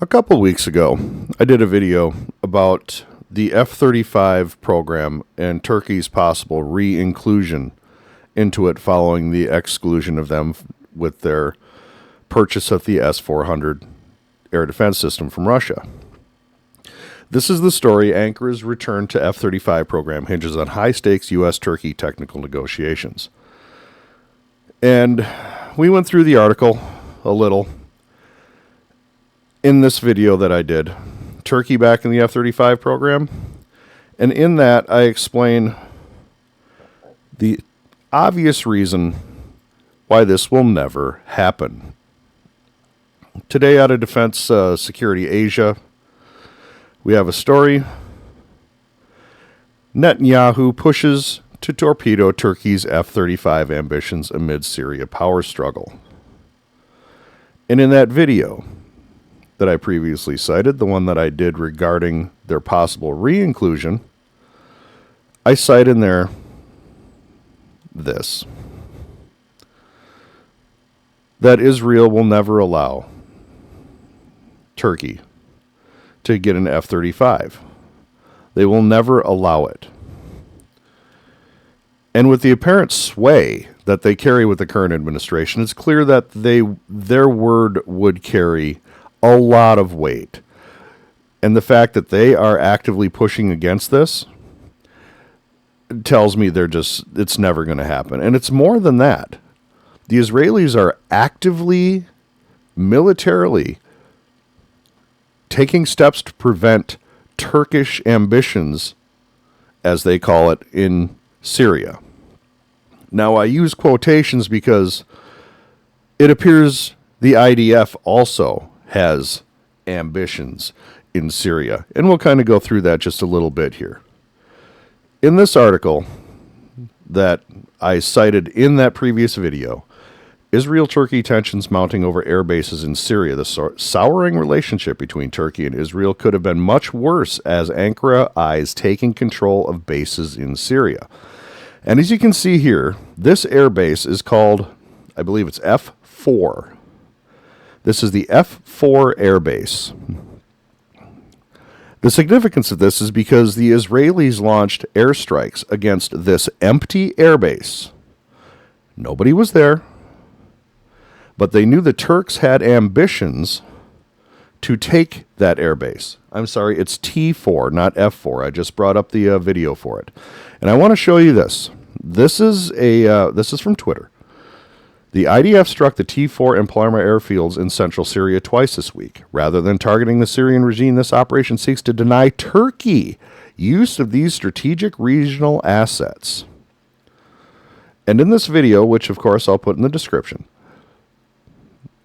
A couple weeks ago, I did a video about the F-35 program and Turkey's possible re-inclusion into it following the exclusion of them with their purchase of the S-400 air defense system from Russia. This is the story. Ankara's return to F-35 program hinges on high-stakes U.S.-Turkey technical negotiations. And we went through the article a little in this video that I did, Turkey back in the F-35 program. And in that, I explain the obvious reason why this will never happen. Today out of Defense Security Asia, we have a story. Netanyahu pushes to torpedo Turkey's F-35 ambitions amid Syria power struggle. And in that video that I previously cited, the one that I did regarding their possible re-inclusion, I cite in there this: that Israel will never allow Turkey to get an F-35. They will never allow it. And with the apparent sway that they carry with the current administration, it's clear that their word would carry a lot of weight. And the fact that they are actively pushing against this tells me it's never going to happen. And it's more than that. The Israelis are actively, militarily, taking steps to prevent Turkish ambitions, as they call it, in Syria. Now, I use quotations because it appears the IDF also has ambitions in Syria. And we'll kind of go through that just a little bit here. In this article that I cited in that previous video, Israel-Turkey tensions mounting over air bases in Syria. The souring relationship between Turkey and Israel could have been much worse as Ankara eyes taking control of bases in Syria. And as you can see here, this air base is called, I believe it's F4. This is the F4 air base. The significance of this is because the Israelis launched airstrikes against this empty airbase. Nobody was there, but they knew the Turks had ambitions to take that airbase. I'm sorry, it's T4, not F4. I just brought up the video for it. And I want to show you this. This is from Twitter. The IDF struck the T4 and Palermo airfields in central Syria twice this week. Rather than targeting the Syrian regime, this operation seeks to deny Turkey use of these strategic regional assets. And in this video, which of course I'll put in the description,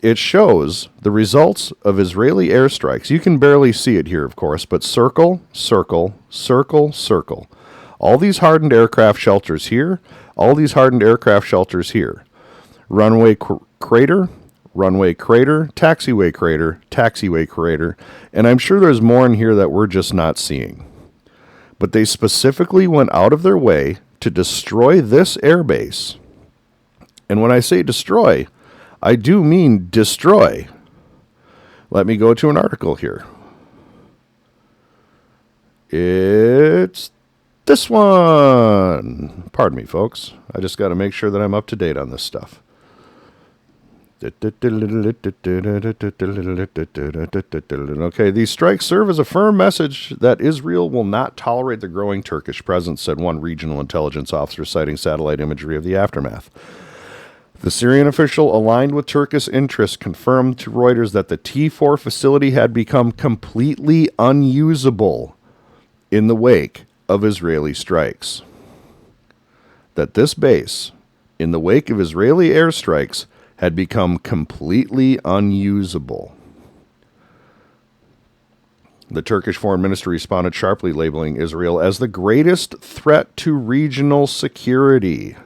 it shows the results of Israeli airstrikes. You can barely see it here, of course, but circle, circle, circle, circle. All these hardened aircraft shelters here, all these hardened aircraft shelters here. Runway crater, taxiway crater, and I'm sure there's more in here that we're just not seeing. But they specifically went out of their way to destroy this airbase. And when I say destroy, I do mean destroy. Let me go to an article here. It's this one. Pardon me, folks. I just got to make sure that I'm up to date on this stuff. Okay, these strikes serve as a firm message that Israel will not tolerate the growing Turkish presence, said one regional intelligence officer, citing satellite imagery of the aftermath. The Syrian official, aligned with Turkish interests, confirmed to Reuters that the T4 facility had become completely unusable in the wake of Israeli strikes. That this base, in the wake of Israeli airstrikes, had become completely unusable. The Turkish Foreign Ministry responded sharply, labeling Israel as the greatest threat to regional security.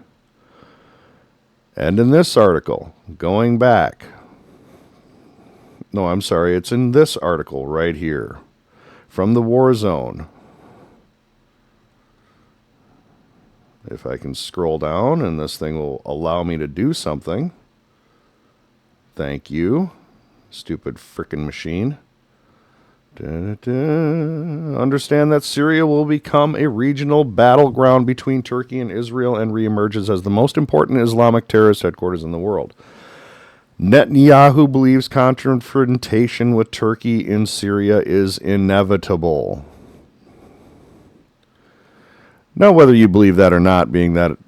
And in this article, going back, no, I'm sorry, it's in this article right here, from the war zone. If I can scroll down and this thing will allow me to do something. Thank you, stupid frickin' machine. Understand that Syria will become a regional battleground between Turkey and Israel and reemerges as the most important Islamic terrorist headquarters in the world. Netanyahu believes confrontation with Turkey in Syria is inevitable. Now, whether you believe that or not, being that,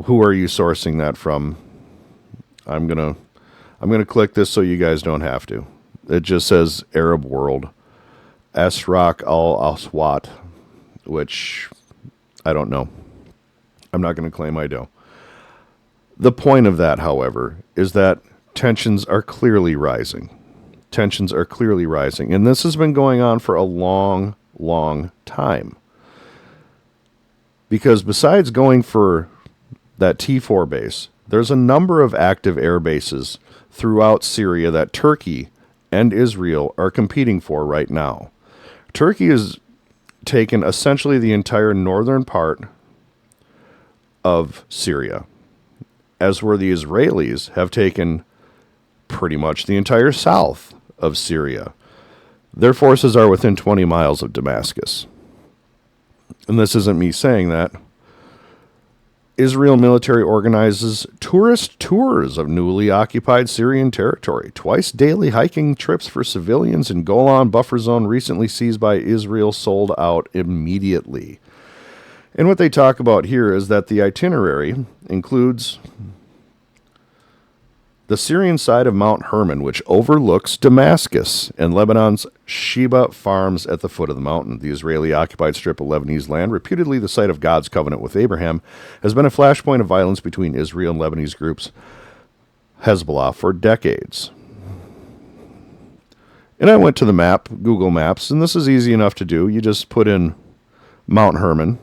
who are you sourcing that from? I'm gonna click this so you guys don't have to. It just says Arab World. Asrak al-Aswat, which I don't know. I'm not going to claim I do. The point of that, however, is that tensions are clearly rising. Tensions are clearly rising. And this has been going on for a long, long time. Because besides going for that T4 base, there's a number of active air bases throughout Syria that Turkey and Israel are competing for right now. Turkey has taken essentially the entire northern part of Syria, as where the Israelis have taken pretty much the entire south of Syria. Their forces are within 20 miles of Damascus. And this isn't me saying that. Israel military organizes tourist tours of newly occupied Syrian territory. Twice daily hiking trips for civilians in Golan buffer zone recently seized by Israel sold out immediately. And what they talk about here is that the itinerary includes the Syrian side of Mount Hermon, which overlooks Damascus, and Lebanon's Sheba farms at the foot of the mountain. The Israeli-occupied strip of Lebanese land, reputedly the site of God's covenant with Abraham, has been a flashpoint of violence between Israel and Lebanese groups Hezbollah for decades. And I went to the map, Google Maps, and this is easy enough to do. You just put in Mount Hermon.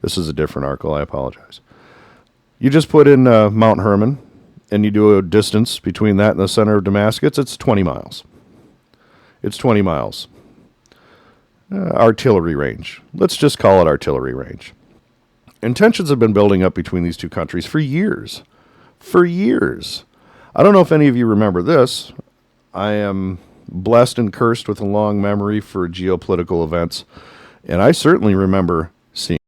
This is a different article, I apologize. You just put in Mount Hermon, and you do a distance between that and the center of Damascus. It's 20 miles. It's 20 miles. Artillery range. Let's just call it artillery range. And tensions have been building up between these two countries for years. For years. I don't know if any of you remember this. I am blessed and cursed with a long memory for geopolitical events, and I certainly remember seeing.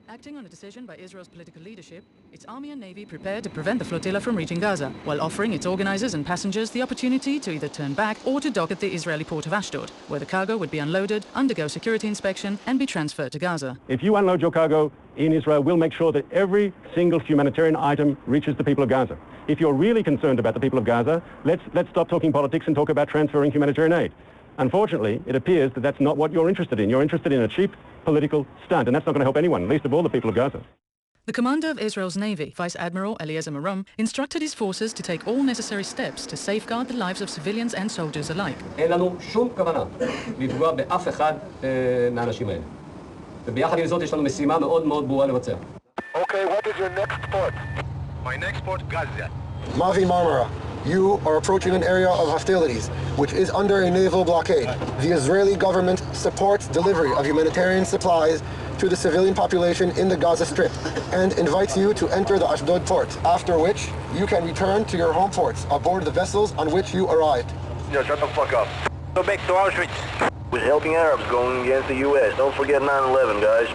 Acting on a decision by Israel's political leadership, its army and navy prepared to prevent the flotilla from reaching Gaza, while offering its organizers and passengers the opportunity to either turn back or to dock at the Israeli port of Ashdod, where the cargo would be unloaded, undergo security inspection, and be transferred to Gaza. If you unload your cargo in Israel, we'll make sure that every single humanitarian item reaches the people of Gaza. If you're really concerned about the people of Gaza, let's stop talking politics and talk about transferring humanitarian aid. Unfortunately, it appears that that's not what you're interested in. You're interested in a cheap political stunt, and that's not going to help anyone, least of all the people of Gaza. The commander of Israel's Navy, Vice Admiral Eliezer Marom, instructed his forces to take all necessary steps to safeguard the lives of civilians and soldiers alike. אין לנו שום כוונה לפגוע באף אחד מהאנשים האלה. וביחד עם זאת יש לנו משימה מאוד מאוד ברורה לבצע. Okay, what is your next port? My next port, Gaza. Mavi Marmara. You are approaching an area of hostilities, which is under a naval blockade. The Israeli government supports delivery of humanitarian supplies to the civilian population in the Gaza Strip and invites you to enter the Ashdod port, after which you can return to your home ports aboard the vessels on which you arrived. Yeah, shut the fuck up. Go back to Auschwitz. With helping Arabs going against the U.S. Don't forget 9/11, guys.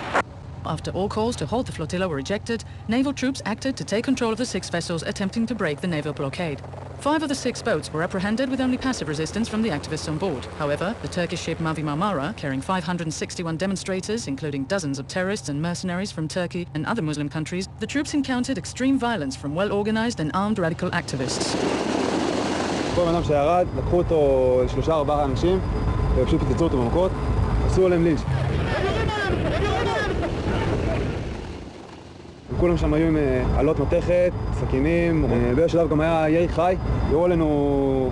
After all calls to halt the flotilla were rejected, naval troops acted to take control of the 6 vessels attempting to break the naval blockade. 5 of the 6 boats were apprehended with only passive resistance from the activists on board. However, the Turkish ship Mavi Marmara, carrying 561 demonstrators, including dozens of terrorists and mercenaries from Turkey and other Muslim countries, the troops encountered extreme violence from well-organized and armed radical activists. כל אדם שירד, לקחו אותו 3-4 אנשים ופשוט פיצצו אותו במכות, עשו עליהם לינץ'. כולם שם היו עם עלות מתכת, סכינים, באיזשהו שלב גם היה ירי חי, יראו עלינו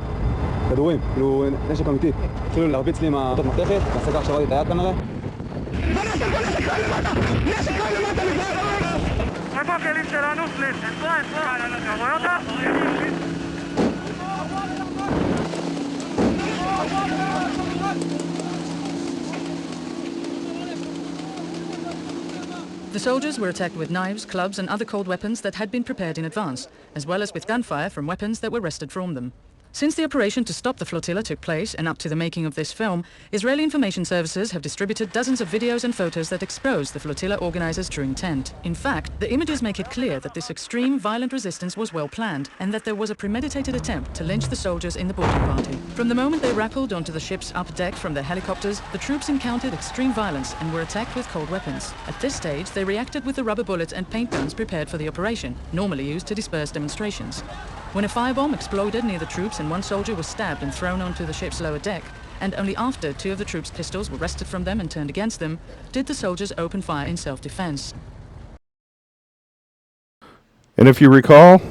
כדורים, כאילו נשק אמיתי. התחילו להרביץ לי עם העלות מתכת, נעשה כך שברתי את היד כנראה. איפה הכלים שלנו? אצרה, אתה רואה אותה? The soldiers were attacked with knives, clubs and other cold weapons that had been prepared in advance, as well as with gunfire from weapons that were wrested from them. Since the operation to stop the flotilla took place and up to the making of this film, Israeli information services have distributed dozens of videos and photos that expose the flotilla organizers' true intent. In fact, the images make it clear that this extreme violent resistance was well planned and that there was a premeditated attempt to lynch the soldiers in the boarding party. From the moment they rappelled onto the ship's upper deck from their helicopters, the troops encountered extreme violence and were attacked with cold weapons. At this stage, they reacted with the rubber bullets and paint guns prepared for the operation, normally used to disperse demonstrations. When a firebomb exploded near the troops and one soldier was stabbed and thrown onto the ship's lower deck, and only after 2 of the troops' pistols were wrested from them and turned against them, did the soldiers open fire in self-defense. And if you recall,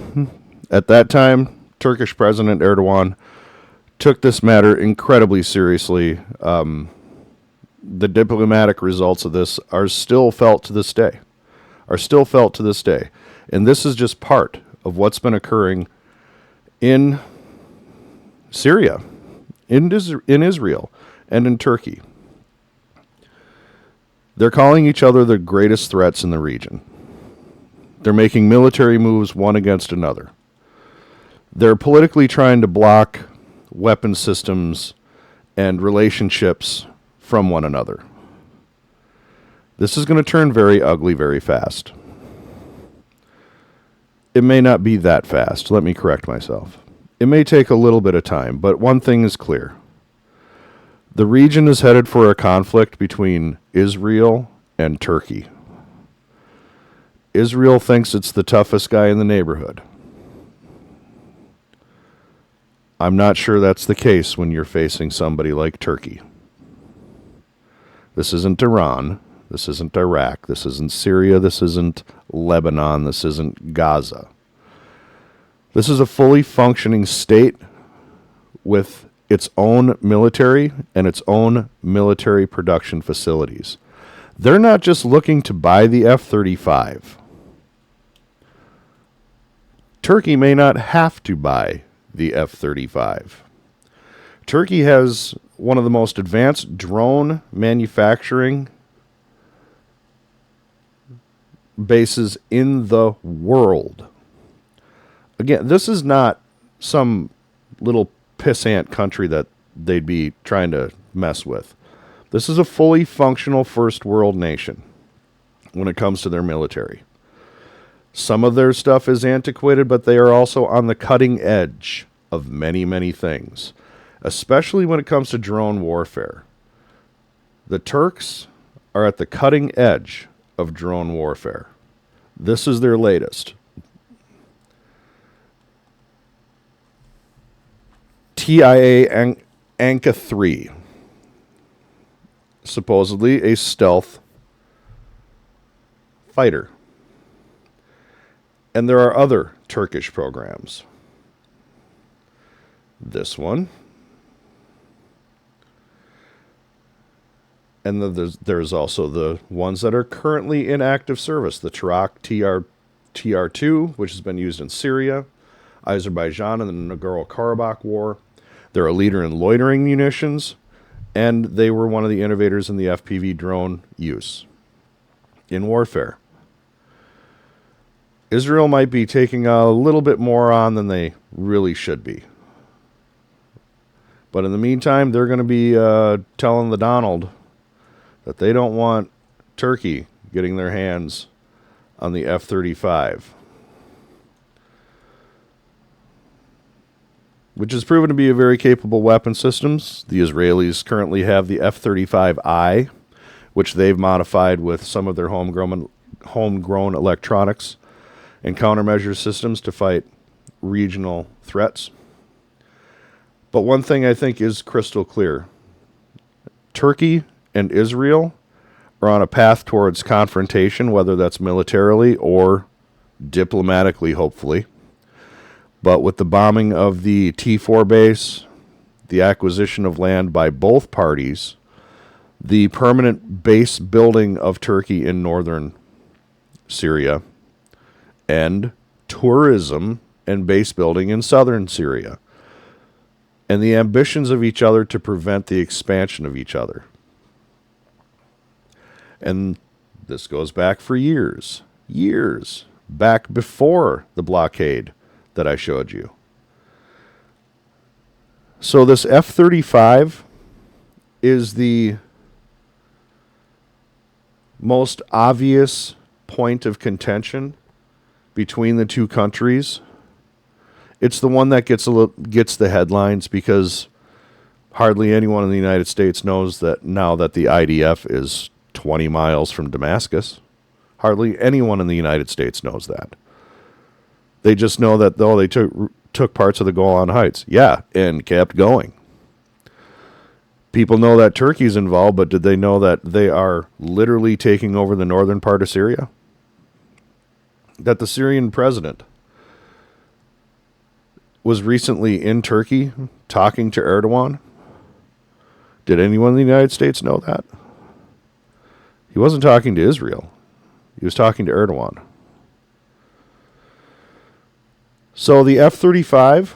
at that time, Turkish President Erdogan took this matter incredibly seriously. The diplomatic results of this are still felt to this day. And this is just part of what's been occurring in Syria, in Israel, and in Turkey. They're calling each other the greatest threats in the region. They're making military moves one against another. They're politically trying to block weapon systems and relationships from one another. This is going to turn very ugly very fast. It may not be that fast. Let me correct myself. It may take a little bit of time, but one thing is clear. The region is headed for a conflict between Israel and Turkey. Israel thinks it's the toughest guy in the neighborhood. I'm not sure that's the case when you're facing somebody like Turkey. This isn't Iran. This isn't Iraq. This isn't Syria. This isn't Lebanon. This isn't Gaza. This is a fully functioning state with its own military and its own military production facilities. They're not just looking to buy the F-35. Turkey may not have to buy the F-35. Turkey has one of the most advanced drone manufacturing bases in the world. Again, this is not some little pissant country that they'd be trying to mess with. This is a fully functional first world nation when it comes to their military. Some of their stuff is antiquated, but they are also on the cutting edge of many, many things, especially when it comes to drone warfare. The Turks are at the cutting edge of drone warfare. This is their latest. TIA Ankara 3. Supposedly a stealth fighter. And there are other Turkish programs. This one. And there's also the ones that are currently in active service. The Tarak TR2, which has been used in Syria, Azerbaijan in the Nagorno-Karabakh War. They're a leader in loitering munitions, and they were one of the innovators in the FPV drone use in warfare. Israel might be taking a little bit more on than they really should be. But in the meantime, they're going to be telling the Donald that they don't want Turkey getting their hands on the F-35, which has proven to be a very capable weapon systems. The Israelis currently have the F-35I, which they've modified with some of their homegrown electronics and countermeasure systems to fight regional threats. But one thing I think is crystal clear. Turkey and Israel are on a path towards confrontation, whether that's militarily or diplomatically, hopefully. But with the bombing of the T4 base, the acquisition of land by both parties, the permanent base building of Turkey in northern Syria, and tourism and base building in southern Syria, and the ambitions of each other to prevent the expansion of each other. And this goes back for years, back before the blockade that I showed you. So this F-35 is the most obvious point of contention between the two countries. It's the one that gets the headlines because hardly anyone in the United States knows that now that the IDF is 20 miles from Damascus. Hardly anyone in the United States knows that. They just know that, though, they took parts of the Golan Heights. Yeah, and kept going. People know that Turkey's involved, but did they know that they are literally taking over the northern part of Syria? That the Syrian president was recently in Turkey talking to Erdogan? Did anyone in the United States know that? He wasn't talking to Israel. He was talking to Erdogan. So the F-35,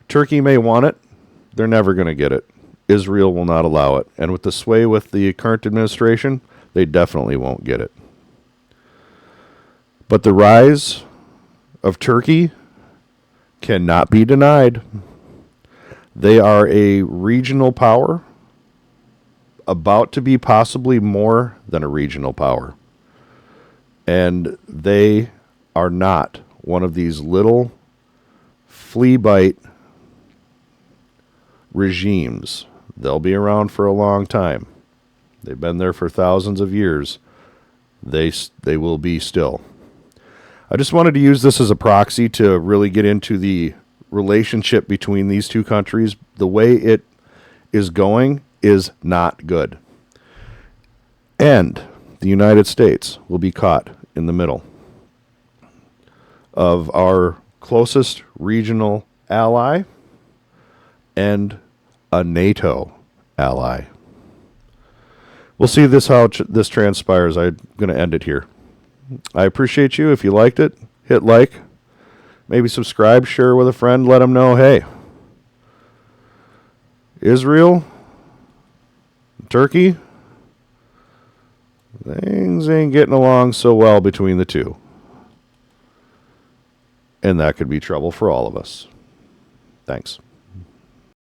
Turkey may want it. They're never going to get it. Israel will not allow it. And with the sway with the current administration, they definitely won't get it. But the rise of Turkey cannot be denied. They are a regional power, about to be possibly more than a regional power. And they are not one of these little flea bite regimes. They'll be around for a long time. They've been there for thousands of years. They will be still. I just wanted to use this as a proxy to really get into the relationship between these two countries. The way it is going is not good. And the United States will be caught in the middle of our closest regional ally and a NATO ally. We'll see how this transpires. I'm going to end it here. I appreciate you. If you liked it, hit like. Maybe subscribe, share with a friend, let them know, hey, Israel, Turkey, things ain't getting along so well between the two. And that could be trouble for all of us. Thanks.